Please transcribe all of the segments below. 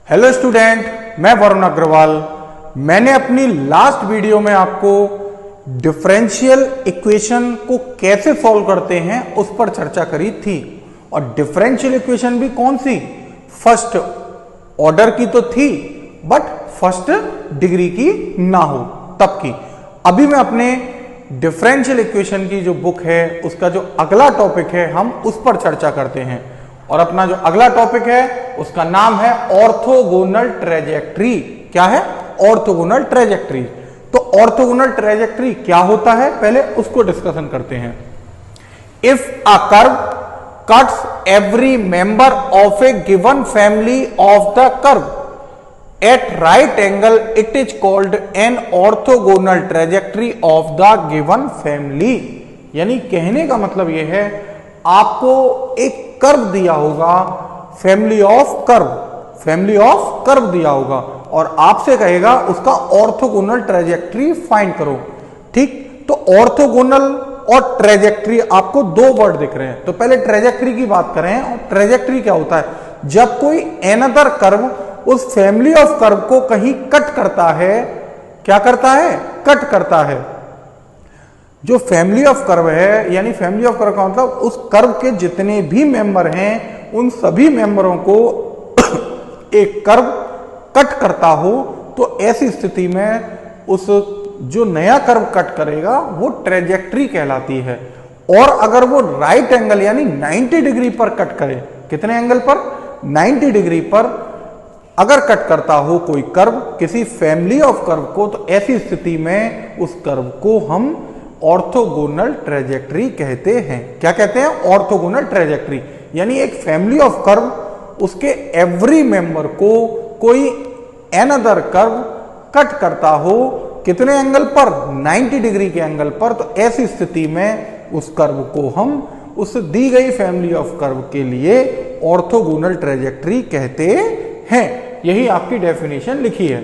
Hello student, मैं वरुण अग्रवाल। मैंने अपनी लास्ट वीडियो में आपको डिफरेंशियल इक्वेशन को कैसे सॉल्व करते हैं उस पर चर्चा करी थी। और डिफरेंशियल इक्वेशन भी कौन सी, फर्स्ट ऑर्डर की तो थी, बट फर्स्ट डिग्री की ना हो तब की। अभी मैं अपने डिफरेंशियल इक्वेशन की जो बुक है उसका जो अगला टॉपिक है हम उस पर चर्चा करते हैं। और अपना जो अगला टॉपिक है उसका नाम है ऑर्थोगोनल ट्रेजेक्ट्री। क्या है? Orthogonal trajectory. तो ऑर्थोगोनल ट्रेजेक्ट्री क्या होता है, पहले उसको डिस्कशन करते हैं। If a curve cuts every member of A given family of the curve at right angle, it is called an orthogonal trajectory of the given family. यानी कहने का मतलब यह है, आपको एक कर्व दिया होगा, फैमिली ऑफ कर्व दिया होगा और आपसे कहेगा उसका ऑर्थोगोनल ट्रेजेक्ट्री फाइंड करो। ठीक, तो ऑर्थोगोनल और ट्रेजेक्ट्री आपको दो वर्ड दिख रहे हैं। तो पहले ट्रेजेक्ट्री की बात करें। और ट्रेजेक्ट्री क्या होता है? जब कोई एनदर कर्व उस फैमिली ऑफ कर्व को कहीं कट करता है। क्या करता है? कट करता है। जो फैमिली ऑफ कर्व है, यानी फैमिली ऑफ कर्व का मतलब उस कर्व के जितने भी मेंबर हैं उन सभी मेंबरों को एक कर्व कट करता हो, तो ऐसी स्थिति में उस जो नया कर्व कट करेगा वो ट्रेजेक्ट्री कहलाती है। और अगर वो राइट एंगल यानी 90 डिग्री पर कट करे, कितने एंगल पर? 90 डिग्री पर अगर कट करता हो कोई कर्व किसी फैमिली ऑफ कर्व को, तो ऐसी स्थिति में उस कर्व को हम ऑर्थोगोनल ट्रेजेक्ट्री कहते हैं। क्या कहते हैं? Orthogonal trajectory. यानी एक फैमिली ऑफ कर्व उसके एवरी मेंबर को कोई अनदर कर्व कट करता हो, कितने एंगल पर? 90 डिग्री के एंगल पर। तो ऐसी स्थिति में उस कर्व को हम उस दी गई फैमिली ऑफ कर्व के लिए ऑर्थोगोनल ट्रेजेक्ट्री कहते हैं। यही आपकी डेफिनेशन लिखी है।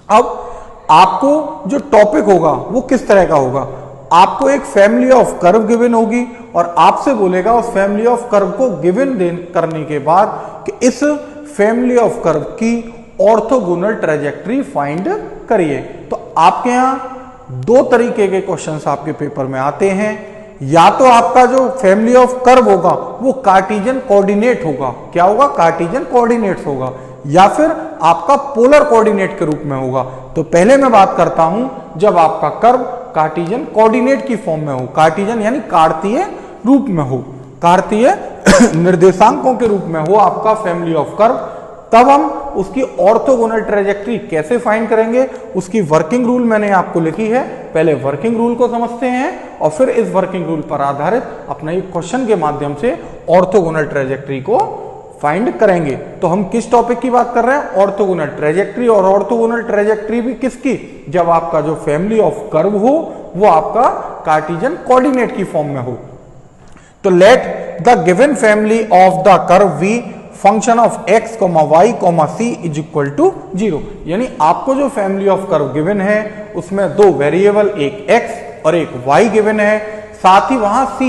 अब आपको जो टॉपिक होगा वो किस तरह का होगा? आपको एक फैमिली ऑफ कर्व गिवन होगी और आपसे बोलेगा उस फैमिली ऑफ कर्व को गिवन करने के बाद कि इस फैमिली ऑफ कर्व की ऑर्थोगोनल ट्रेजेक्ट्री फाइंड करिए। तो आपके यहां दो तरीके के क्वेश्चंस आपके पेपर में आते हैं। या तो आपका जो फैमिली ऑफ कर्व होगा वो कार्टेशियन कोऑर्डिनेट होगा। क्या होगा? कार्टेशियन कोऑर्डिनेट्स होगा। या फिर आपका पोलर कोऑर्डिनेट के रूप में होगा। तो पहले मैं बात करता हूं जब आपका कर्व कार्टेशियन कोऑर्डिनेट की फॉर्म में हो, कार्टेशियन यानी कार्तीय रूप में हो, कार्तीय निर्देशांकों के रूप में हो आपका फैमिली ऑफ कर्व, तब हम उसकी ऑर्थोगोनल ट्रेजेक्ट्री कैसे फाइंड करेंगे उसकी वर्किंग रूल मैंने आपको लिखी है। पहले वर्किंग रूल को समझते हैं और फिर इस वर्किंग रूल पर आधारित अपना एक क्वेश्चन के माध्यम से ऑर्थोगोनल ट्रेजेक्ट्री को फाइंड करेंगे। तो हम किस टॉपिक की बात कर रहे हैं? Orthogonal trajectory. और ऑर्थोगोनल ट्रेजेक्ट्री भी किसकी? जब आपका जो फैमिली ऑफ कर्व हो वो आपका कार्टेशियन कोऑर्डिनेट की फॉर्म में हो। तो let the given family of the curve be function of x, y, c is equal to 0। यानी आपको जो फैमिली ऑफ कर्व गिवन है उसमें दो वेरिएबल, एक x और एक y गिवन है। साथ ही वहां c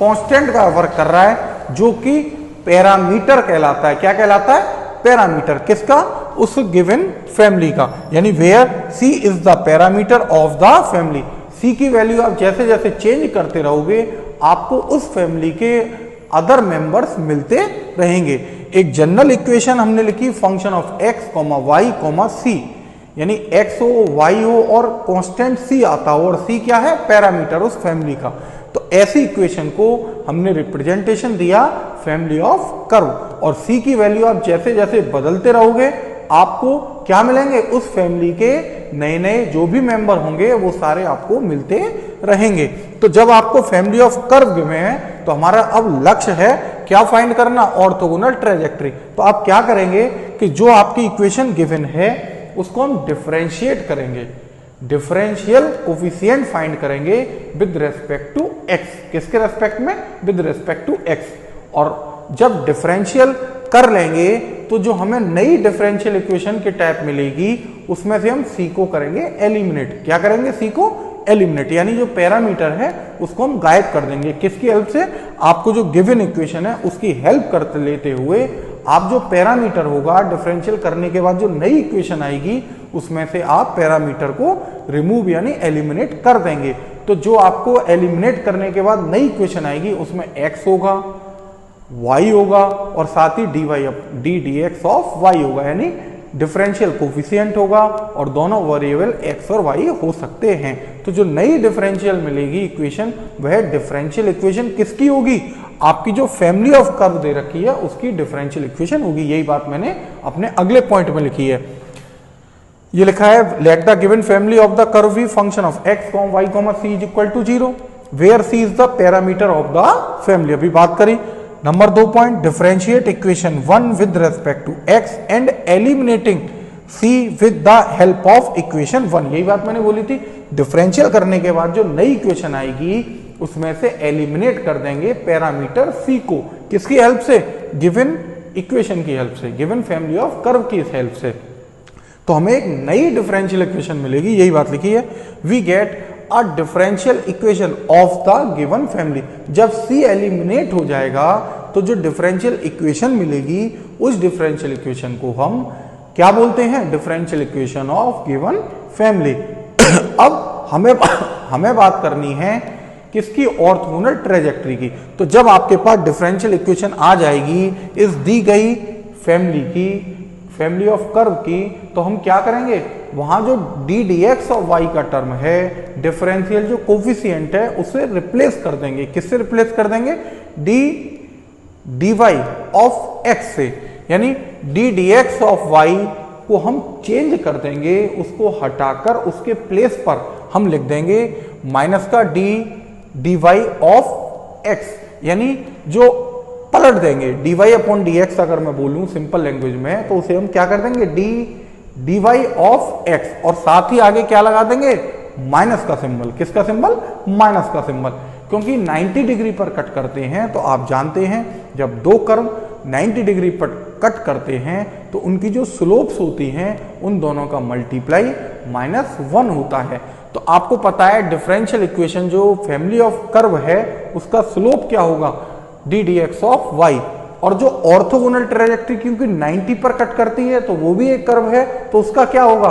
कांस्टेंट का वर्क कर रहा है जो कि पैरामीटर कहलाता है। क्या कहलाता है? पैरामीटर। किसका? उस गिवन फैमिली का। यानी where c is the parameter of the family. c की वैल्यू आप जैसे जैसे चेंज करते रहोगे आपको उस फैमिली के अदर मेंबर्स मिलते रहेंगे। एक जनरल इक्वेशन हमने लिखी, function of x, y, c। यानी x हो, y हो और कांस्टेंट c आता हो, और c क्या है? पैरामीटर उस फैमिली का। तो ऐसी इक्वेशन को हमने रिप्रेजेंटेशन दिया फैमिली ऑफ कर्व। और c की वैल्यू आप जैसे जैसे बदलते रहोगे आपको क्या मिलेंगे? उस फैमिली के नए नए जो भी मेंबर होंगे वो सारे आपको मिलते रहेंगे। तो जब आपको फैमिली ऑफ कर्व गिवन है तो हमारा अब लक्ष्य है क्या फाइंड करना? Orthogonal trajectory. तो आप क्या करेंगे कि जो आपकी इक्वेशन गिवन है उसको हम डिफरेंशिएट करेंगे, डिफरेंशियल कोफिशिएंट फाइंड करेंगे विद रेस्पेक्ट टू x। किसके रेस्पेक्ट में? With respect to x। और जब डिफरेंशियल कर लेंगे तो जो हमें नई डिफरेंशियल इक्वेशन की टाइप मिलेगी उसमें से हम c को करेंगे एलिमिनेट। क्या करेंगे? c को एलिमिनेट। यानी जो पैरामीटर है उसको हम गायब कर देंगे। किसकी हेल्प से? आपको जो गिवन इक्वेशन है उसकी हेल्प करते लेते हुए आप जो पैरामीटर होगा डिफरेंशियल करने के बाद जो नई इक्वेशन आएगी उसमें से आप पैरामीटर को रिमूव यानी एलिमिनेट कर देंगे। तो जो आपको एलिमिनेट करने के बाद नई इक्वेशन आएगी उसमें x होगा, y होगा और साथ ही dy dx ऑफ y होगा, यानी डिफरेंशियल कोफिशिएंट होगा और दोनों वेरिएबल x और y हो सकते हैं। तो जो नई डिफरेंशियल मिलेगी इक्वेशन वह डिफरेंशियल इक्वेशन किसकी होगी? आपकी जो फैमिली ऑफ कर्व दे रखी है उसकी डिफरेंशियल इक्वेशन होगी। यही बात मैंने अपने अगले पॉइंट में लिखी है। ये लिखा है let the given family of the curve be function of x, y, c is equal to 0 where c is the parameter of the family. अभी बात करी। Number 2 point differentiate equation 1 with respect to x and eliminating c with the help of equation 1। यही बात मैंने बोली थी, differential करने के बाद जो नई इक्वेशन आएगी उसमें से एलिमिनेट कर देंगे पैरामीटर c को। किसकी हेल्प से? गिवन इक्वेशन की हेल्प से, गिवन फैमिली ऑफ कर्व की हेल्प से। तो हमें एक नई डिफरेंशियल इक्वेशन मिलेगी, यही बात लिखी है। We get a differential equation of the given family. जब c एलिमिनेट हो जाएगा तो जो डिफरेंशियल इक्वेशन मिलेगी उस डिफरेंशियल इक्वेशन को हम क्या बोलते हैं? Differential equation of given family. अब हमें बात करनी है किसकी? ऑर्थोगोनल ट्रेजेक्टरी की। तो जब आपके पास डिफरेंशियल इक्वेशन आ जाएगी इस दी गई फैमिली की, फैमिली ऑफ कर्व की, तो हम क्या करेंगे? वहां जो डी dx ऑफ y का टर्म है, डिफरेंशियल जो कोफिशिएंट है उसे रिप्लेस कर देंगे। किससे रिप्लेस कर देंगे? dy ऑफ x से, यानी डी dx ऑफ y को हम चेंज कर देंगे, उसको हटाकर उसके प्लेस पर हम लिख देंगे माइनस का dy ऑफ x, यानी जो पलट देंगे dy अपॉन dx। अगर मैं बोलूं सिंपल लैंग्वेज में तो उसे हम क्या कर देंगे? dy ऑफ x और साथ ही आगे क्या लगा देंगे? माइनस का सिंबल। किसका सिंबल? माइनस का सिंबल। क्योंकि 90 डिग्री पर कट करते हैं तो आप जानते हैं जब दो कर्व 90 डिग्री पर कट करते हैं तो उनकी जो स्लोप्स होती हैं उन दोनों का मल्टीप्लाई -1 होता है। तो आपको पता है डिफरेंशियल इक्वेशन जो फैमिली ऑफ कर्व है उसका स्लोप क्या होगा? D dx of y। और जो ऑर्थोगोनल ट्रेजेक्टरी क्योंकि 90 पर कट करती है तो वो भी एक कर्व है, तो उसका क्या होगा?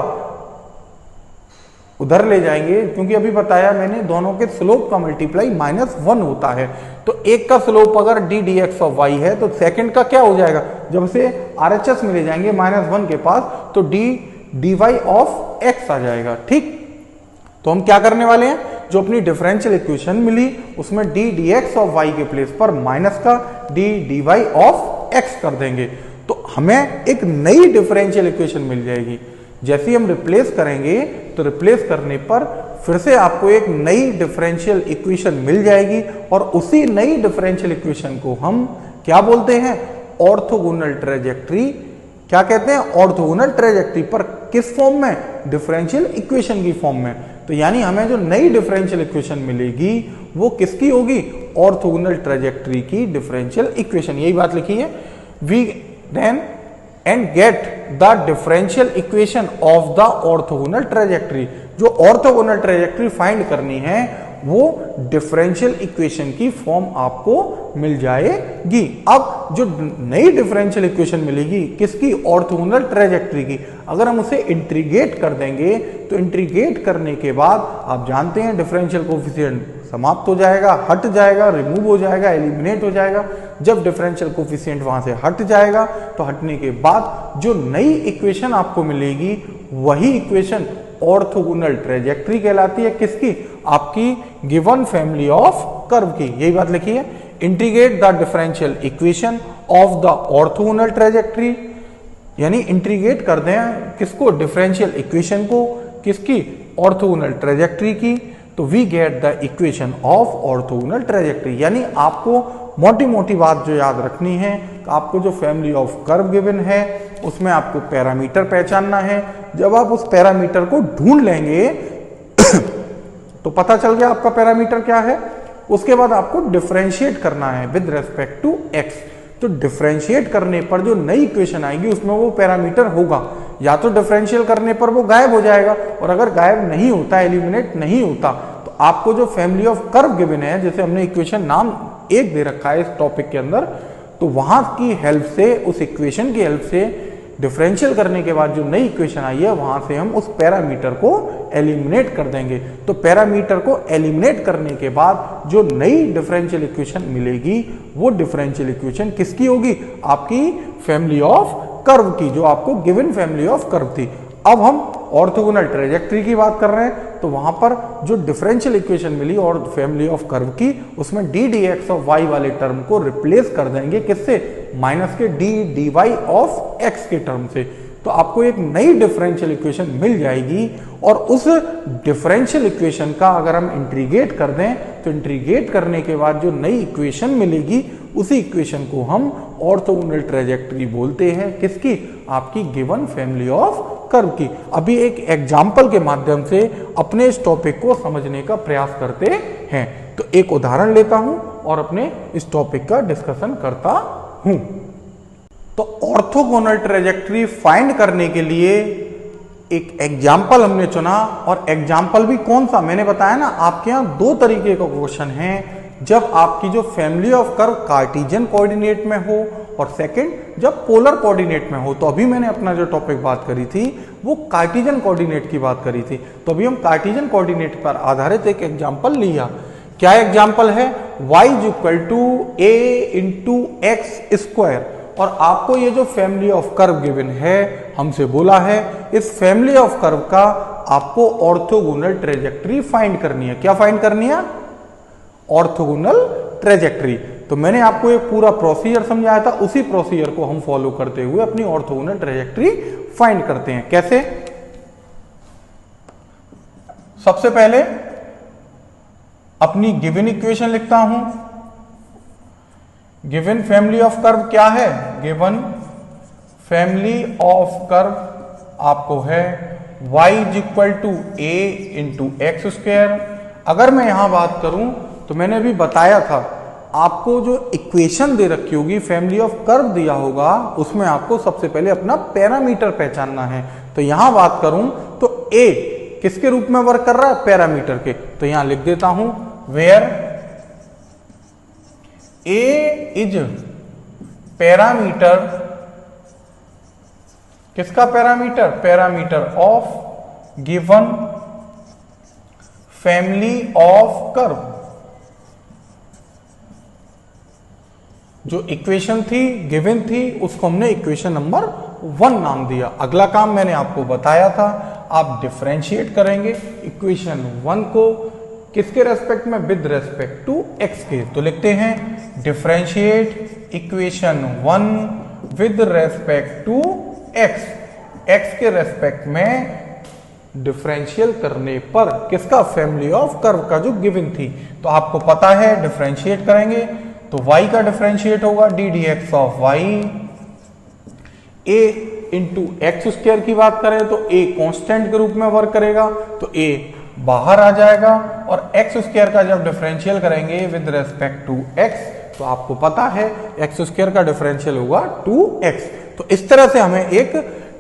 उधर ले जाएंगे, क्योंकि अभी बताया मैंने दोनों के स्लोप का मल्टीप्लाई -1 होता है। तो एक का स्लोप अगर डी dx ऑफ y है तो सेकंड का क्या हो जाएगा? जब से RHS में ले जाएंगे -1 के पास तो dy ऑफ x आ जाएगा। ठीक, तो हम क्या करने वाले हैं? जो अपनी डिफरेंशियल इक्वेशन मिली उसमें डी dx ऑफ y के प्लेस पर माइनस का dy ऑफ x कर देंगे, तो हमें एक नई डिफरेंशियल इक्वेशन मिल जाएगी। जैसे ही हम रिप्लेस करेंगे तो रिप्लेस करने पर फिर से आपको एक नई डिफरेंशियल इक्वेशन मिल जाएगी और उसी नई डिफरेंशियल इक्वेशन को हम क्या बोलते हैं? Orthogonal trajectory. क्या कहते हैं? ऑर्थोगोनल ट्रेजेक्टरी पर किस फॉर्म में? डिफरेंशियल इक्वेशन की फॉर्म में। तो यानी हमें जो नई डिफरेंशियल इक्वेशन मिलेगी वो किसकी होगी? ऑर्थोगोनल ट्रेजेक्टरी की डिफरेंशियल इक्वेशन। यही बात लिखी है। We then and get the differential equation of the orthogonal trajectory. जो ऑर्थोगोनल ट्रेजेक्टरी फाइंड करनी है वो डिफरेंशियल इक्वेशन की फॉर्म आपको मिल जाएगी। अब जो नई डिफरेंशियल इक्वेशन मिलेगी किसकी? ऑर्थोगोनल ट्रेजेक्टरी की। अगर हम उसे इंटीग्रेट कर देंगे तो इंटीग्रेट करने के बाद आप जानते हैं डिफरेंशियल कोफिशिएंट समाप्त हो जाएगा, हट जाएगा, रिमूव हो जाएगा, एलिमिनेट हो जाएगा। जब डिफरेंशियल कोफिशिएंट वहां से हट जाएगा तो हटने के बाद जो नई इक्वेशन आपको मिलेगी वही इक्वेशन ऑर्थोगोनल ट्रेजेक्टरी कहलाती है। किसकी? आपकी गिवन फैमिली ऑफ कर्व की। यही बात लिखी है। Integrate the differential equation of the orthogonal trajectory, यानी इंटीग्रेट कर दें किसको? डिफरेंशियल इक्वेशन को। किसकी? ऑर्थोगोनल ट्रेजेक्टरी की। तो we get the equation of orthogonal trajectory. यानी आपको मोटी मोटी बात जो याद रखनी है, आपको जो फैमिली ऑफ कर्व गिवन है उसमें आपको पैरामीटर पहचानना है। जब आप उस पैरामीटर को ढूंढ लेंगे तो पता चल गया आपका पैरामीटर क्या है। उसके बाद आपको डिफरेंशिएट करना है विद रेस्पेक्ट टू x। तो डिफरेंशिएट करने पर जो नई इक्वेशन आएगी उसमें वो पैरामीटर होगा। या तो डिफरेंशियल करने पर वो गायब हो जाएगा, और अगर गायब नहीं होता, एलिमिनेट नहीं होता, तो आपको जो फैमिली ऑफ कर्व गिवन है, जैसे हमने इक्वेशन नाम 1 दे रखा है इस टॉपिक के अंदर, तो वहां की हेल्प से, उस इक्वेशन की हेल्प से डिफरेंशियल करने के बाद जो नई इक्वेशन आई है वहां से हम उस पैरामीटर को एलिमिनेट कर देंगे। तो पैरामीटर को एलिमिनेट करने के बाद जो नई डिफरेंशियल इक्वेशन मिलेगी वो डिफरेंशियल इक्वेशन किसकी होगी? आपकी फैमिली ऑफ कर्व की, जो आपको गिवन फैमिली ऑफ कर्व थी। अब हम ऑर्थोगोनल ट्रेजेक्टरी की बात कर रहे हैं, तो वहां पर जो डिफरेंशियल इक्वेशन मिली और फैमिली ऑफ कर्व की, उसमें d D x of y वाले टर्म को रिप्लेस कर देंगे किससे? माइनस के d d y of x के टर्म से। तो आपको एक नई डिफरेंशियल इक्वेशन मिल जाएगी और उस डिफरेंशियल इक्वेशन का अगर हम इंटीग्रेट कर दें तो इंटीग्रेट करने के बाद जो नई इक्वेशन मिलेगी उसी इक्वेशन को हम ऑर्थोगोनल ट्रेजेक्टरी बोलते हैं। किसकी? आपकी गिवन फैमिली ऑफ कर्व की। अभी एक एग्जाम्पल के माध्यम से अपने इस टॉपिक को समझने का प्रयास करते हैं। तो एक उदाहरण लेता हूं और अपने इस टॉपिक का डिस्कशन करता हूं। तो ऑर्थोगोनल ट्रेजेक्टरी फाइंड करने के लिए एक एग्जाम्पल हमने चुना, और एग्जाम्पल भी कौन सा? मैंने बताया ना, आपके यहां दो तरीके का क्वेश्चन है। जब आपकी जो family of curve Cartesian coordinate में हो और सेकंड जब पोलर कोऑर्डिनेट में हो। तो अभी मैंने अपना जो टॉपिक बात करी थी वो कार्टेशियन कोऑर्डिनेट की बात करी थी। तो अभी हम कार्टेशियन कोऑर्डिनेट पर आधारित एक एग्जाम्पल लिया। क्या एग्जाम्पल है? y is equal to a into x square, और आपको ये जो फैमिली ऑफ कर्व गिवन है, हमसे बोला है इस फैमिली ऑफ कर्व का आपको ऑर्थोगोनल ट्रेजेक्टरी फाइंड करनी है। क्या फाइंड करनी है? Orthogonal trajectory. तो मैंने आपको एक पूरा प्रोसीजर समझाया था, उसी प्रोसीजर को हम फॉलो करते हुए अपनी ऑर्थोगोनल ट्रेजेक्टरी फाइंड करते हैं। कैसे? सबसे पहले अपनी गिवन इक्वेशन लिखता हूं। गिवन फैमिली ऑफ कर्व क्या है? गिवन फैमिली ऑफ कर्व आपको है y is equal to a into x square. अगर मैं यहां बात करूं तो मैंने अभी बताया था, आपको जो इक्वेशन दे रखी होगी, फैमिली ऑफ कर्व दिया होगा, उसमें आपको सबसे पहले अपना पैरामीटर पहचानना है। तो यहां बात करूं तो a किसके रूप में वर्क कर रहा है? पैरामीटर के। तो यहां लिख देता हूं वेयर a इज पैरामीटर, किसका parameter? Parameter of given family of curve. जो इक्वेशन थी, गिवन थी, उसको हमने इक्वेशन नंबर 1 नाम दिया। अगला काम मैंने आपको बताया था, आप डिफरेंशिएट करेंगे इक्वेशन 1 को किसके रेस्पेक्ट में? विद रेस्पेक्ट टू एक्स के। तो लिखते हैं differentiate equation 1 with respect to x. X के रेस्पेक्ट में डिफरेंशियल करने पर किसका? फैमिली ऑफ कर्व का जो गिवन थी। तो आपको पता है डिफरेंशिएट करेंगे तो y का डिफरेंशिएट होगा d D x of y. a into x square की बात करें तो a कांस्टेंट के रूप में वर्क करेगा, तो a बाहर आ जाएगा, और एक्स स्क्वायर का जब डिफरेंशियल करेंगे विद रेस्पेक्ट टू x तो आपको पता है एक्स स्क्वायर का डिफरेंशियल होगा 2x। तो इस तरह से हमें एक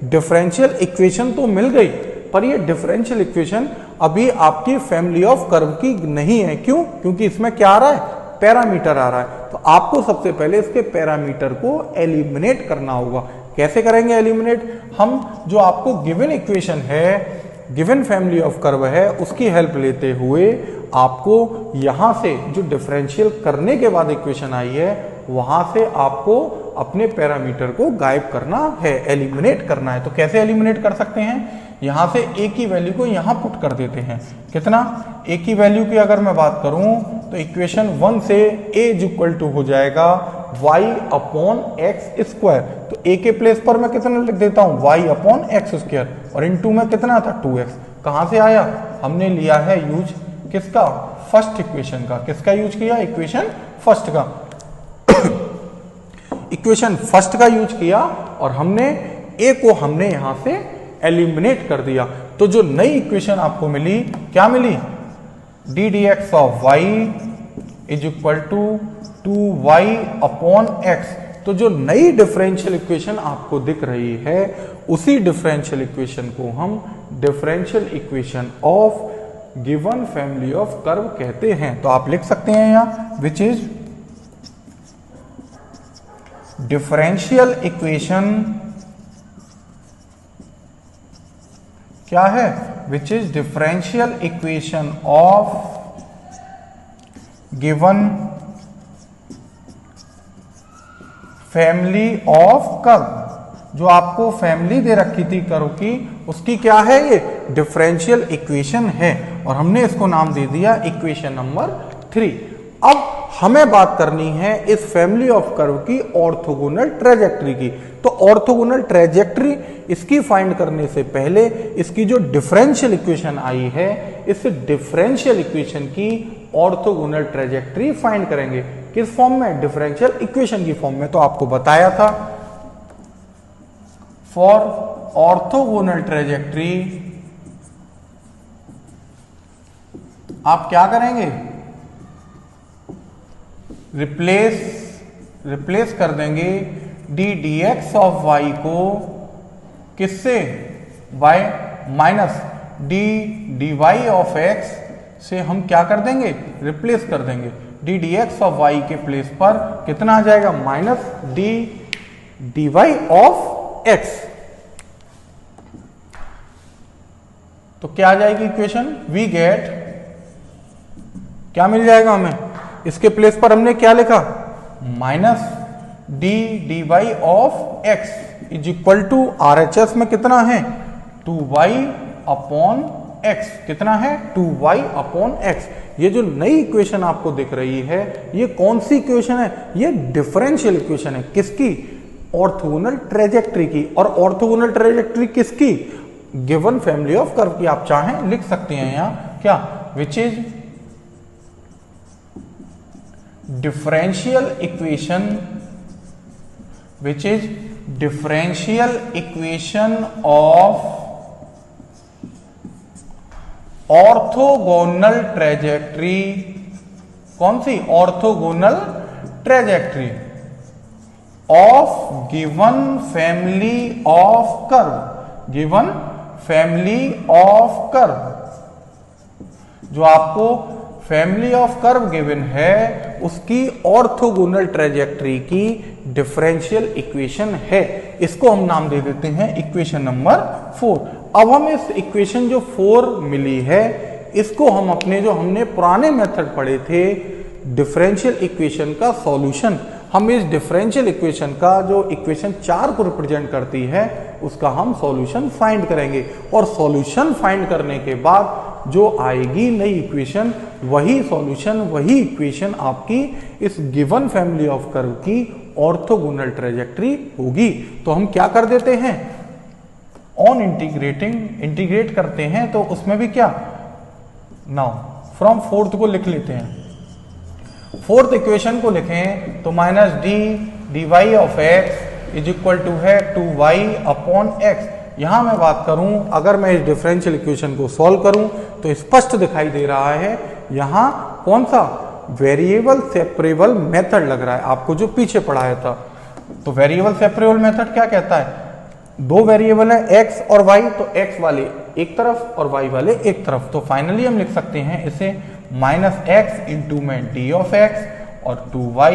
डिफरेंशियल इक्वेशन तो मिल गई, पर ये डिफरेंशियल इक्वेशन अभी आपकी फैमिली ऑफ कर्व की नहीं है। क्यों? क्योंकि इसमें क्या आ रहा है? पैरामीटर आ रहा है। तो आपको सबसे पहले इसके पैरामीटर को एलिमिनेट करना होगा। कैसे करेंगे एलिमिनेट? हम जो आपको गिवन इक्वेशन है, गिवन फैमिली ऑफ कर्व है, उसकी हेल्प लेते हुए आपको यहां से जो डिफरेंशियल करने के बाद इक्वेशन आई है वहां से आपको अपने पैरामीटर को गायब करना है, एलिमिनेट करना है। तो कैसे एलिमिनेट कर सकते हैं? यहां से a की वैल्यू को यहां पुट कर देते हैं। कितना? a की वैल्यू की अगर मैं बात करूं तो इक्वेशन 1 से a इज इक्वल टू हो जाएगा y अपॉन एक्स स्क्वायर। तो a के प्लेस पर मैं कितना लिख देता हूं? y अपॉन एक्स स्क्वायर, और इनटू में कितना था? 2x। कहां से आया? हमने लिया है यूज किसका? फर्स्ट इक्वेशन का। किसका यूज किया? इक्वेशन फर्स्ट का। इक्वेशन फर्स्ट का यूज किया और हमने a को हमने यहां से एलिमिनेट कर दिया। तो जो नई इक्वेशन आपको मिली, क्या मिली? D D x of Y is equal to 2y upon X. तो जो नई डिफरेंशियल इक्वेशन आपको दिख रही है उसी डिफरेंशियल इक्वेशन को हम differential equation of given family of curve कहते हैं। तो आप लिख सकते हैं यहां विच इज डिफरेंशियल इक्वेशन क्या है, विच is differential equation of given family of curve. जो आपको फैमिली दे रखी थी कर्व की, उसकी क्या है, ये डिफरेंशियल इक्वेशन है, और हमने इसको नाम दे दिया इक्वेशन नंबर 3। अब हमें बात करनी है इस फैमिली ऑफ कर्व की ऑर्थोगोनल ट्रेजेक्ट्री की। तो ऑर्थोगोनल ट्रेजेक्ट्री इसकी फाइंड करने से पहले इसकी जो डिफरेंशियल इक्वेशन आई है, इस डिफरेंशियल इक्वेशन की ऑर्थोगोनल ट्रेजेक्ट्री फाइंड करेंगे। किस फॉर्म में, डिफरेंशियल इक्वेशन की फॉर्म में। तो आपको बताया था फॉर ऑर्थोगोनल ट्रेजेक्ट्री आप क्या करेंगे, रिप्लेस कर देंगे d D x of y को किससे, y minus d d y of x से हम क्या कर देंगे, रिप्लेस कर देंगे। D D x of y के प्लेस पर कितना आ जाएगा, minus d d y of x. तो क्या आ जाएगी इक्वेशन, वी गेट, क्या मिल जाएगा हमें, इसके प्लेस पर हमने क्या लिखा, minus d d y of x is equal to R H S में कितना है, 2y अपॉन एक्स। कितना है, 2y अपॉन एक्स। ये जो नई इक्वेशन आपको दिख रही है, ये कौन सी इक्वेशन है, ये डिफरेंशियल इक्वेशन है। किसकी, ऑर्थोगोनल ट्रेजेक्ट्री की। और ऑर्थोगोनल ट्रेजेक्ट्री किसकी, गिवन फैमिली ऑफ कर्व की। आप चाहें लिख सकते हैं यहां क्या, which is differential equation, which is differential equation of orthogonal trajectory। कौन सी, orthogonal trajectory of given family of curve. Given family of curve, जो आपको फैमिली ऑफ कर्व गिवन है, उसकी ऑर्थोगोनल ट्रेजेक्ट्री की डिफरेंशियल इक्वेशन है। इसको हम नाम दे देते हैं इक्वेशन नंबर 4। अब हम इस इक्वेशन जो 4 मिली है, इसको हम अपने जो हमने पुराने मेथड पढ़े थे डिफरेंशियल इक्वेशन का सॉल्यूशन, हम इस डिफरेंशियल इक्वेशन का जो इक्वेशन 4 को रिप्रेजेंट करती है, उसका हम सॉल्यूशन फाइंड करेंगे। और सॉल्यूशन फाइंड करने के बाद जो आएगी नई इक्वेशन, वही सॉल्यूशन, वही इक्वेशन आपकी इस गिवन फैमिली ऑफ कर्व की ऑर्थोगोनल ट्रेजेक्ट्री होगी। तो हम क्या कर देते हैं, ऑन इंटीग्रेट करते हैं। तो उसमें भी क्या, नाउ फ्रॉम फोर्थ को लिख लेते हैं। फोर्थ इक्वेशन को लिखें तो minus d d y of x is equal to है 2y अपॉन एक्स। यहां मैं बात करूं, अगर मैं इस डिफरेंशियल इक्वेशन को सॉल्व करूं तो स्पष्ट दिखाई दे रहा है यहां कौन सा, वेरिएबल सेपरेबल मेथड लग रहा है आपको जो पीछे पढ़ाया था। तो वेरिएबल सेपरेबल मेथड क्या कहता है, दो वेरिएबल है x और y, तो x वाले एक तरफ और y वाले एक तरफ। तो फाइनली हम लिख सकते हैं इसे माइनस एक्स इंटू में डी ऑफ एक्स और 2y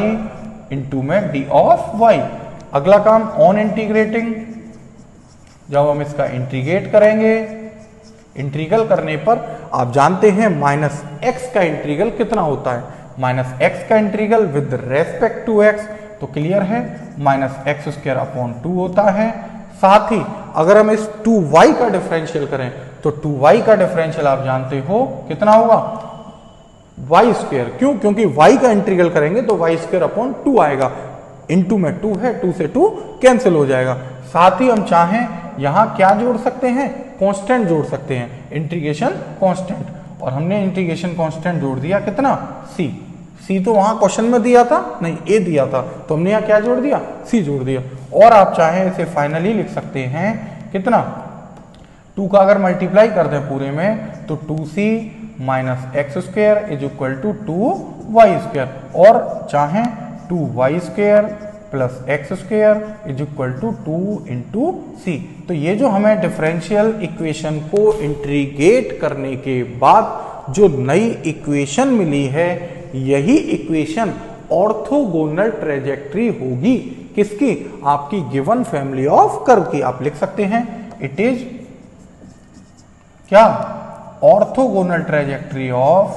इंटू में डी ऑफ y। अगला काम ऑन इंटीग्रेटिंग, जब हम इसका इंटीग्रेट करेंगे, इंटीग्रल करने पर आप जानते हैं माइनस एक्स का इंटीग्रल कितना होता है, माइनस एक्स का integral with respect to x, तो क्लियर है माइनस एक्स स्क्वायर अपॉन 2 होता है। साथ ही अगर हम इस 2y का डिफरेंशियल करें तो 2y का डिफरेंशियल आप जानते हो कितना होगा, y स्क्वायर। क्यों, क्योंकि y का इंटीग्रल करेंगे तो y स्क्वायर अपॉन 2 आएगा, इनटू में 2 है, 2 से 2 कैंसिल हो जाएगा। साथ ही हम चाहें यहां क्या जोड़ सकते हैं, कांस्टेंट जोड़ सकते हैं, इंटीग्रेशन कांस्टेंट। और हमने इंटीग्रेशन कांस्टेंट जोड़ दिया कितना, c तो वहां क्वेश्चन में दिया था, नहीं a दिया था, तो हमने यहां क्या जोड़ दिया, c जोड़ दिया। और आप चाहें इसे फाइनली लिख सकते हैं कितना, 2 का अगर मल्टीप्लाई कर दें पूरे में तो 2c minus x square is equal to 2y square, और चाहें 2y square plus X square is equal to 2 into C. तो ये जो हमें डिफरेंशियल इक्वेशन को इंटीग्रेट करने के बाद जो नई इक्वेशन मिली है, यही इक्वेशन ऑर्थोगोनल ट्रेजेक्ट्री होगी। किसकी? आपकी गिवन फैमिली ऑफ कर्व की। आप लिख सकते हैं इट इज क्या? ऑर्थोगोनल ट्रेजेक्ट्री ऑफ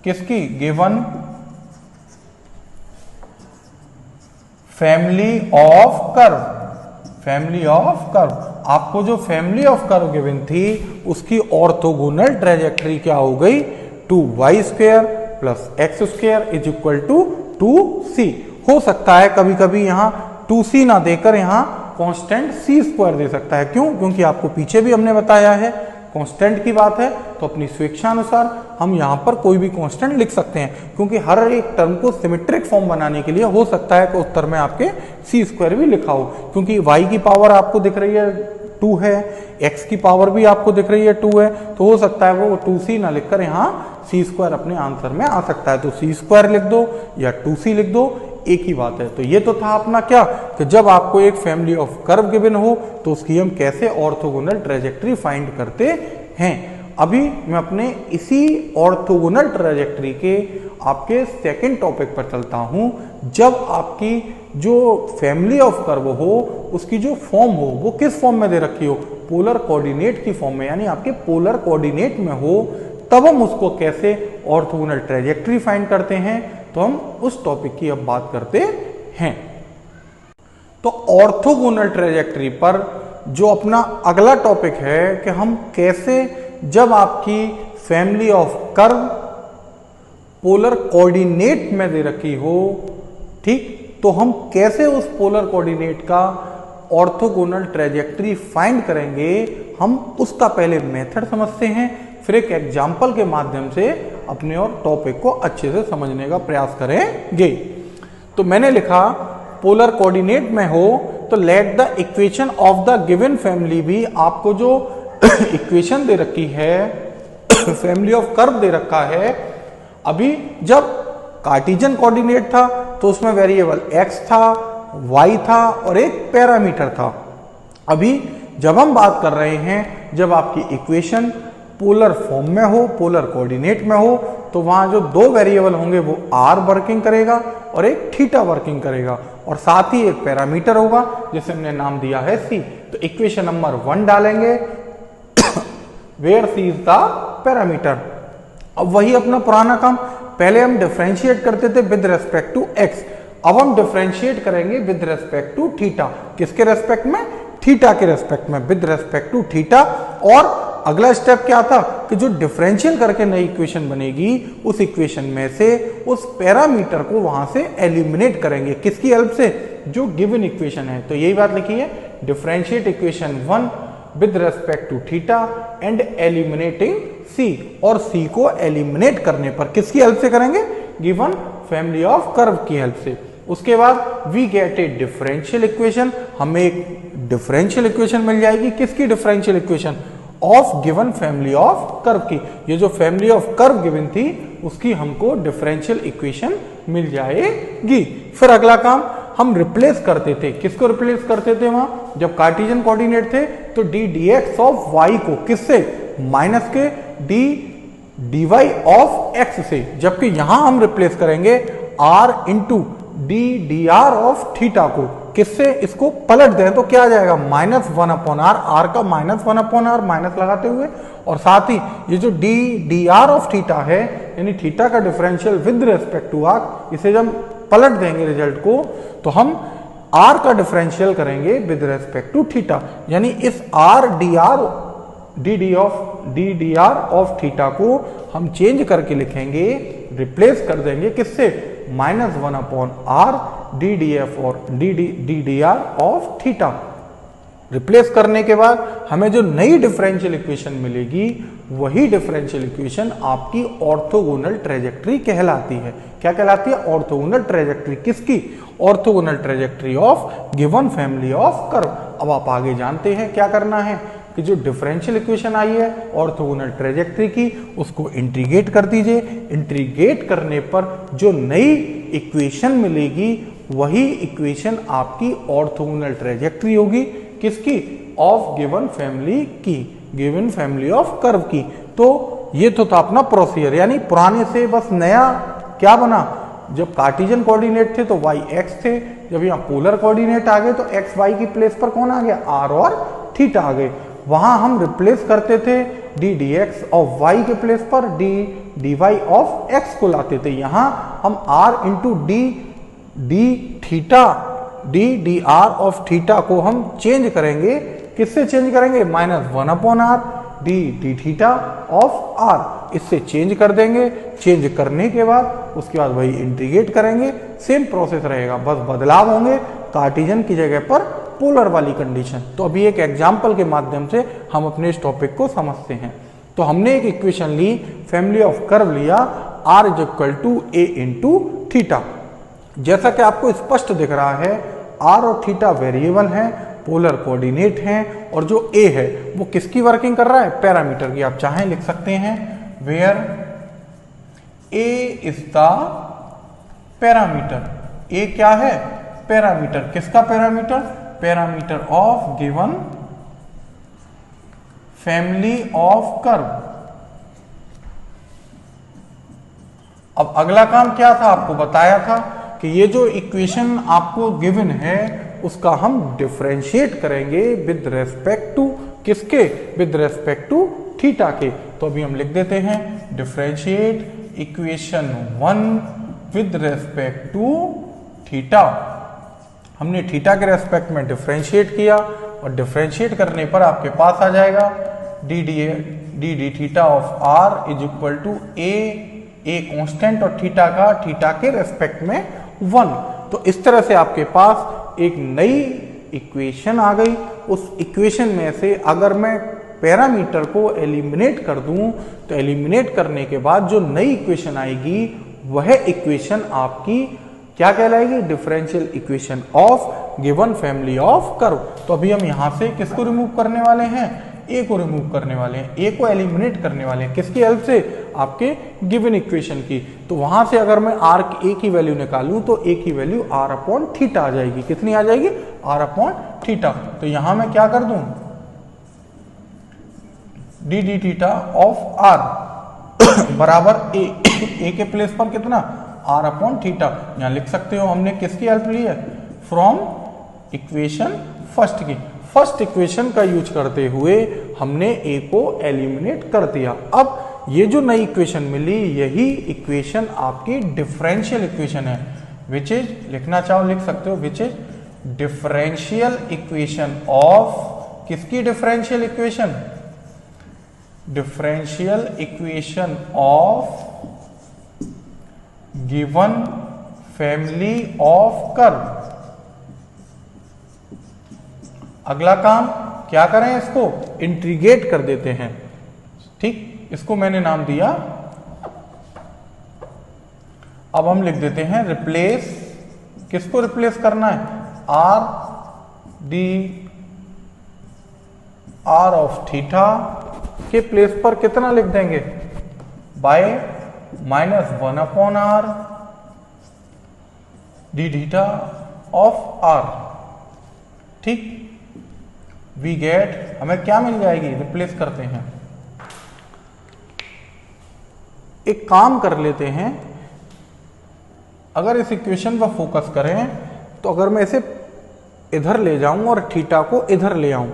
किसकी? Given family of curve. आपको जो फैमिली ऑफ कर्व गिवन थी उसकी ऑर्थोगोनल ट्रेजेक्ट्री क्या हो गई? 2y² plus x² is equal to 2c। हो सकता है कभी कभी यहां 2c ना देकर यहां कांस्टेंट c² दे सकता है। क्यों? क्योंकि आपको पीछे भी हमने बताया है कांस्टेंट की बात है तो अपनी स्वेच्छानुसार हम यहां पर कोई भी कांस्टेंट लिख सकते हैं, क्योंकि हर एक टर्म को सिमेट्रिक फॉर्म बनाने के लिए हो सकता है कि उत्तर में आपके c² भी लिखा हो, क्योंकि y की पावर आपको दिख रही है 2 है, x की पावर भी आपको दिख रही है 2 है, तो हो सकता है वो 2c ना लिखकर यहाँ c² अपने आंसर में आ सकता है। तो c² लिख दो या 2c लिख दो, एक ही बात है। तो ये तो था अपना क्या कि जब आपको एक फैमिली ऑफ कर्व गिवन हो तो उसकी हम कैसे ऑर्थोगोनल ट्रेजेक्ट्री फाइंड करते हैं। अभी मैं अपने इसी ऑर्थोगोनल ट्रेजेक्ट्री के आपके सेकंड टॉपिक पर चलता हूं। जब आपकी जो फैमिली ऑफ कर्व हो उसकी जो फॉर्म हो वो किस फॉर्म में दे रखी हो? पोलर कोऑर्डिनेट की फॉर्म में, यानी आपके पोलर कोऑर्डिनेट में हो, तब हम उसको कैसे ऑर्थोगोनल ट्रेजेक्ट्री फाइंड करते हैं। तो हम उस टॉपिक की अब बात करते हैं। तो ऑर्थोगोनल ट्रेजेक्ट्री पर जो अपना अगला टॉपिक है कि हम कैसे, जब आपकी family of curve polar coordinate में दे रखी हो, ठीक, तो हम कैसे उस पोलर कोऑर्डिनेट का ऑर्थोगोनल ट्रेजेक्ट्री फाइंड करेंगे। हम उसका पहले मेथड समझते हैं, फिर एक एग्जाम्पल के माध्यम से अपने और टॉपिक को अच्छे से समझने का प्रयास करेंगे। तो मैंने लिखा पोलर कोऑर्डिनेट में हो तो let the equation of the given family भी, आपको जो इक्वेशन दे रखी है फैमिली ऑफ कर्व दे रखा है। अभी जब कार्टेशियन कोऑर्डिनेट था तो उसमें वेरिएबल x था, y था और एक पैरामीटर था। अभी जब हम बात कर रहे हैं जब आपकी इक्वेशन पोलर फॉर्म में हो, पोलर कोऑर्डिनेट में हो, तो वहां जो दो वेरिएबल होंगे वो r वर्किंग करेगा और एक थीटा वर्किंग करेगा, और साथ ही एक पैरामीटर होगा जिसे हमने नाम दिया है c। तो इक्वेशन नंबर 1 डालेंगे where c is the parameter. अब वही अपना पुराना काम, पहले हम डिफरेंशिएट करते थे विद रेस्पेक्ट टू x, अब हम डिफरेंशिएट करेंगे विद रेस्पेक्ट टू थीटा। किसके रेस्पेक्ट में? थीटा के रेस्पेक्ट में, विद रेस्पेक्ट टू थीटा। और अगला स्टेप क्या था कि जो डिफरेंशियल करके नई इक्वेशन बनेगी उस इक्वेशन में से उस पैरामीटर को वहां से एलिमिनेट करेंगे। किसकी हेल्प से? जो गिवन इक्वेशन है। तो यही बात लिखी है, differentiate equation 1 with respect to theta and eliminating c, और c को एलिमिनेट करने पर किसकी हेल्प से करेंगे? गिवन फैमिली ऑफ कर्व की हेल्प से। उसके बाद we get a differential equation, हमें एक डिफरेंशियल इक्वेशन मिल जाएगी। किसकी differential equation? Of given family of curve की। ये जो फैमिली ऑफ कर्व गिवन थी उसकी हमको डिफरेंशियल इक्वेशन मिल जाएगी। फिर अगला काम हम रिप्लेस करते थे। किसको रिप्लेस करते थे? वहां जब कार्टेशियन कोऑर्डिनेट थे तो डी dx ऑफ y को किससे? माइनस के डी dy ऑफ x से, जबकि यहां हम रिप्लेस करेंगे r into D dr of theta को। किससे? इसको पलट दें तो क्या आ जाएगा? -1/r, r का -1/r माइनस लगाते हुए, और साथ ही ये जो डी dr ऑफ थीटा है यानी थीटा का differential with respect to r, इसे जब पलट देंगे रिजल्ट को तो हम r का डिफरेंशियल करेंगे विद रेस्पेक्ट टू थीटा, यानी इस r D dr of theta को हम चेंज करके लिखेंगे, रिप्लेस कर देंगे किससे? -1/r डी df और D dr of theta. Replace करने के बाद हमें जो नई डिफरेंशियल इक्वेशन मिलेगी वही डिफरेंशियल इक्वेशन आपकी ऑर्थोगोनल ट्रेजेक्ट्री कहलाती है। क्या कहलाती है? Orthogonal trajectory. किसकी? Orthogonal trajectory of given family of curve. अब आप आगे जानते हैं क्या करना है कि जो डिफरेंशियल इक्वेशन आई है ऑर्थोगोनल ट्रेजेक्ट्री की उसको इंटीग्रेट कर दीजिए। इंटीग्रेट करने पर जो नई इक्वेशन मिलेगी वही इक्वेशन आपकी ऑर्थोगोनल ट्रेजेक्ट्री होगी। किसकी? ऑफ गिवन फैमिली की, गिवन फैमिली ऑफ कर्व की। तो ये तो था अपना प्रोसीजर, यानी पुराने से बस नया क्या बना, जब कार्टेशियन कोऑर्डिनेट थे तो y x थे, जब यहाँ पोलर कोऑर्डिनेट आ गए तो x y की प्लेस पर कौन आ गया, r और थीटा आ गए। वहां हम रिप्लेस करते थे d dx ऑफ y के प्लेस पर d dy ऑफ x को लाते थे। यहां हम r into d theta d dr of theta को हम चेंज करेंगे, किससे चेंज करेंगे, -1/r d theta of r, इससे चेंज कर देंगे। चेंज करने के बाद उसके बाद वही इंटीग्रेट करेंगे, सेम प्रोसेस रहेगा, बस बदलाव होंगे कार्टेशियन की जगह पर पोलर वाली कंडीशन। तो अभी एक एग्जांपल के माध्यम से हम अपने इस टॉपिक को समझते हैं। तो हमने एक इक्वेशन ली, फैमिली ऑफ कर्व लिया, r is equal to a into theta. जैसा कि आपको स्पष्ट दिख रहा है, r और थीटा वेरिएबल हैं, पोलर कोऑर्डिनेट हैं, और जो a है वो किसकी वर्किंग कर रहा है, पैरामीटर की। आप चाहें लिख सकते हैं where a is the parameter. a क्या है, पैरामीटर, किसका parameter, parameter of given family of curve. अब अगला काम क्या था, आपको बताया था कि ये जो इक्वेशन आपको गिवन है उसका हम डिफरेंशिएट करेंगे विद रेस्पेक्ट टू किसके, विद रेस्पेक्ट टू थीटा के। तो अभी हम लिख देते हैं differentiate equation 1 with respect to theta. हमने थीटा के रेस्पेक्ट में डिफरेंशिएट किया और डिफरेंशिएट करने पर आपके पास आ जाएगा d theta of r is equal to a constant और थीटा के रेस्पेक्ट में 1। तो इस तरह से आपके पास एक नई इक्वेशन आ गई। उस इक्वेशन में से अगर मैं पैरामीटर को एलिमिनेट कर दूं तो एलिमिनेट करने के बाद जो नई इक्वेशन आएगी वह इक्वेशन आपकी क्या कहलाएगी, differential equation of given family of curve. तो अभी हम यहां से किसको रिमूव करने वाले हैं, ए को रिमूव करने वाले हैं, ए को एलिमिनेट करने वाले हैं, किसकी हेल्प से, आपके गिवन इक्वेशन की। तो वहां से अगर मैं आर ए की वैल्यू निकालूं तो ए की वैल्यू r अपॉन थीटा आ जाएगी। कितनी आ जाएगी, r अपॉन थीटा। तो यहां मैं क्या कर दूं, डी थीटा ऑफ r बराबर ए के प्लेस पर कितना, r अपॉन थीटा। यहां लिख सकते हो हमने किसकी हेल्प ली है, फ्रॉम इक्वेशन फर्स्ट की। फर्स्ट इक्वेशन का यूज करते हुए हमने a को एलिमिनेट कर दिया। अब ये जो नई इक्वेशन मिली यही इक्वेशन आपकी डिफरेंशियल इक्वेशन है, विच इज, लिखना चाहो लिख सकते हो, which is differential equation of, किसकी differential equation, differential equation of given family of curve. अगला काम क्या करें, इसको इंटीग्रेट कर देते हैं। ठीक, इसको मैंने नाम दिया, अब हम लिख देते हैं रिप्लेस, किसको रिप्लेस करना है, r ऑफ थीटा के प्लेस पर कितना लिख देंगे, by -1/r d theta of r। ठीक, वी गेट, हमें क्या मिल जाएगी, रिप्लेस करते हैं। एक काम कर लेते हैं, अगर इस इक्वेशन पर फोकस करें तो अगर मैं इसे इधर ले जाऊं और थीटा को इधर ले आऊं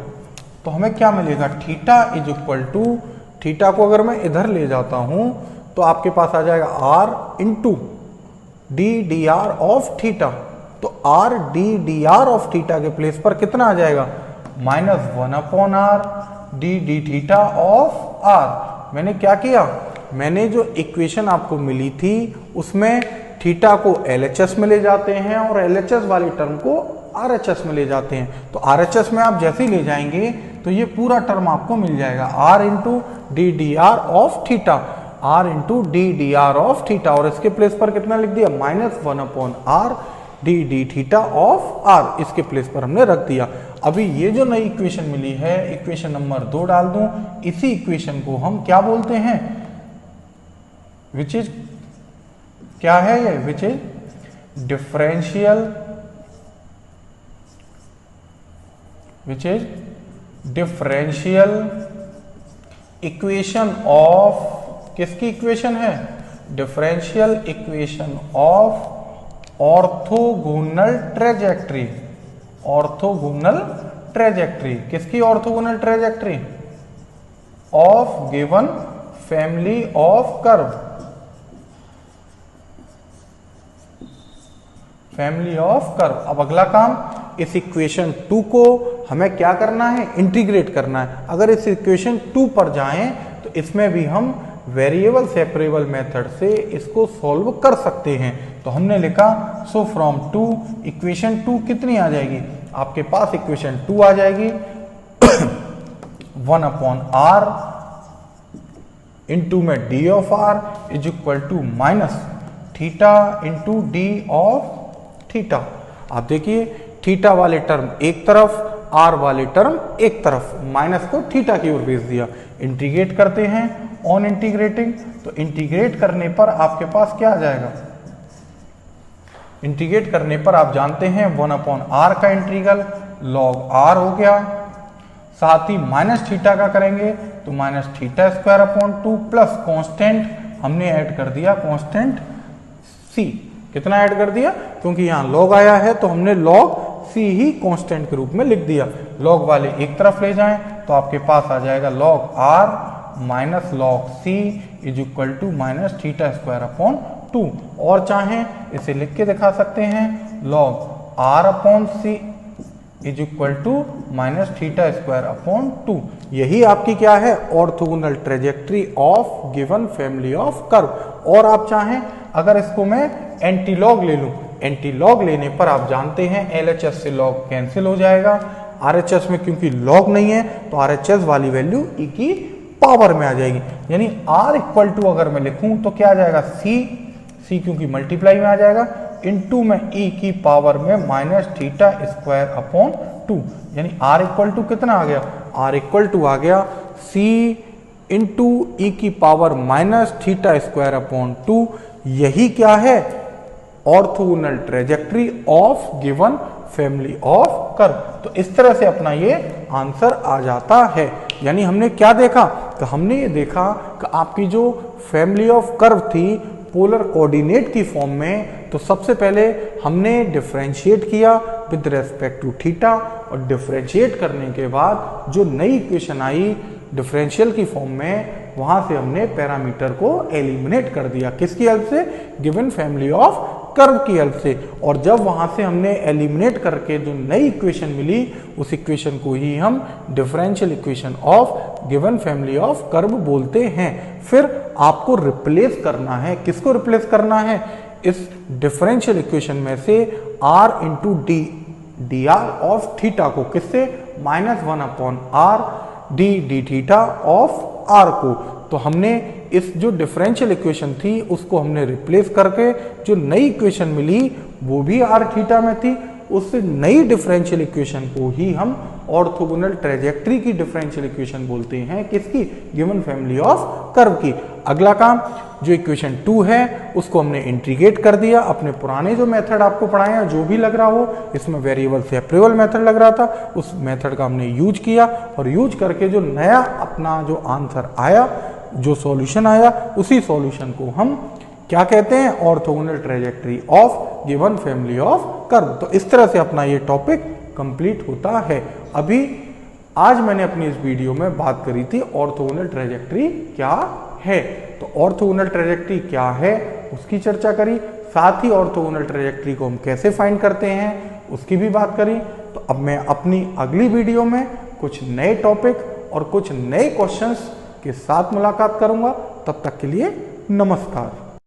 तो हमें क्या मिलेगा, theta is equal to, theta को अगर मैं इधर ले जाता हूं तो आपके पास आ जाएगा r into D R of theta. तो r D R of theta के प्लेस पर कितना आ जाएगा, -1/r d theta of r। मैंने क्या किया, मैंने जो इक्वेशन आपको मिली थी उसमें थीटा को LHS में ले जाते हैं और LHS वाली टर्म को RHS में ले जाते हैं। तो RHS में आप जैसे ही ले जाएंगे तो ये पूरा टर्म आपको मिल जाएगा, r into D R of theta, r into D R of theta, और इसके प्लेस पर कितना लिख दिया, -1/r d theta of r, इसके प्लेस पर हमने रख दिया। अभी ये जो नई इक्वेशन मिली है, इक्वेशन नंबर 2 डाल दूं, इसी इक्वेशन को हम क्या बोलते हैं, विच इज, क्या है ये, which is differential, which is differential equation of, किसकी इक्वेशन है? Differential equation of orthogonal trajectory. Orthogonal trajectory, किसकी orthogonal trajectory? Of given family of curve, family of curve. अब अगला काम, इस इक्वेशन 2 को हमें क्या करना है? इंटीग्रेट करना है। अगर इस इक्वेशन 2 पर जाएं तो इसमें भी हम वेरिएबल सेपरेबल मेथड से इसको सॉल्व कर सकते हैं। तो हमने लिखा सो फ्रॉम 2, इक्वेशन 2 कितनी आ जाएगी? आपके पास इक्वेशन 2 आ जाएगी 1/r इंटू में d of r is equal to minus theta into d of theta. आप देखिए थीटा वाले टर्म एक तरफ, आर वाले टर्म एक तरफ, माइनस को थीटा की ओर भेज दिया। इंटीग्रेट करते हैं ऑन इंटीग्रेटिंग, तो इंटीग्रेट करने पर आपके पास क्या आ जाएगा? इंटीग्रेट करने पर आप जानते हैं 1/r का इंटीग्रल लॉग r हो गया, साथ ही माइनस थीटा का करेंगे तो minus theta square upon 2 plus constant हमने ऐड कर दिया, कांस्टेंट c। कितना ऐड कर दिया? क्योंकि यहां लॉग आया है तो हमने लॉग c ही कांस्टेंट के रूप में लिख दिया। लॉग वाले एक तरफ ले जाएं तो आपके पास आ जाएगा log r minus log c is equal to minus theta square upon 2। और चाहें इसे लिख के दिखा सकते हैं log r upon c is equal to minus theta square upon 2। यही आपकी क्या है? Orthogonal trajectory of given family of curve. और आप चाहें अगर इसको मैं एंटीलॉग ले लूं, एंटीलॉग लेने पर आप जानते हैं LHS से लॉग कैंसिल हो जाएगा, RHS में क्योंकि लॉग नहीं है तो RHS वाली वैल्यू e की पावर में आ जाएगी। यानी r इक्वल टू अगर मैं लिखूं तो क्या आ जाएगा? c क्योंकि मल्टीप्लाई में आ जाएगा, इनटू में e की पावर में माइनस थीटा स्क्वायर अपॉन 2। यानी r इक्वल टू कितना आ गया? r इक्वल टू आ गया c इंटू e की power minus theta square upon 2। यही क्या है? Orthogonal trajectory of given family of curve. तो इस तरह से अपना ये आंसर आ जाता है। यानी हमने क्या देखा? तो हमने ये देखा कि आपकी जो फैमिली ऑफ कर्व थी पोलर कोऑर्डिनेट की फॉर्म में, तो सबसे पहले हमने डिफरेंशिएट किया विद रेस्पेक्ट टू थीटा, और डिफरेंशिएट करने के बाद जो नई इक्वेशन आई डिफरेंशियल की फॉर्म में, वहां से हमने पैरामीटर को एलिमिनेट कर दिया। किसकी हेल्प से? गिवन फैमिली ऑफ कर्व की हेल्प से। और जब वहां से हमने एलिमिनेट करके जो नई इक्वेशन मिली, उस इक्वेशन को ही हम differential equation of given family of curve बोलते हैं। फिर आपको रिप्लेस करना है, किसको रिप्लेस करना है? इस डिफरेंशियल इक्वेशन में से r into D R of theta को, किससे? -1/r d theta of r को। तो हमने इस जो डिफरेंशियल इक्वेशन थी उसको हमने रिप्लेस करके जो नई इक्वेशन मिली वो भी r थीटा में थी, उस नई डिफरेंशियल इक्वेशन को ही हम ऑर्थोगोनल ट्रेजेक्ट्री की डिफरेंशियल इक्वेशन बोलते हैं। किसकी? गिवन फैमिली ऑफ कर्व की। अगला काम, जो इक्वेशन 2 है उसको हमने इंटीग्रेट कर दिया। अपने पुराने जो मेथड आपको पढ़ाए हैं, जो भी लग रहा हो, इसमें वेरिएबल सेपरेबल मेथड लग रहा था, उस मेथड का हमने यूज किया, और यूज करके जो नया अपना जो आंसर आया, जो सॉल्यूशन आया, उसी सॉल्यूशन को हम क्या कहते हैं? Orthogonal trajectory of given family of curve. तो इस तरह से अपना ये टॉपिक कंप्लीट होता है। अभी आज मैंने अपनी इस वीडियो में बात करी थी ऑर्थोगोनल ट्रेजेक्ट्री क्या है। तो ऑर्थोगोनल ट्रेजेक्ट्री क्या है उसकी चर्चा करी, साथ ही ऑर्थोगोनल ट्रेजेक्ट्री को हम कैसे फाइंड करते हैं उसकी भी बात करी। तो अब मैं अपनी अगली वीडियो में कुछ नए टॉपिक और कुछ नए क्वेश्चंस के साथ मुलाकात करूंगा। तब तक के लिए नमस्कार।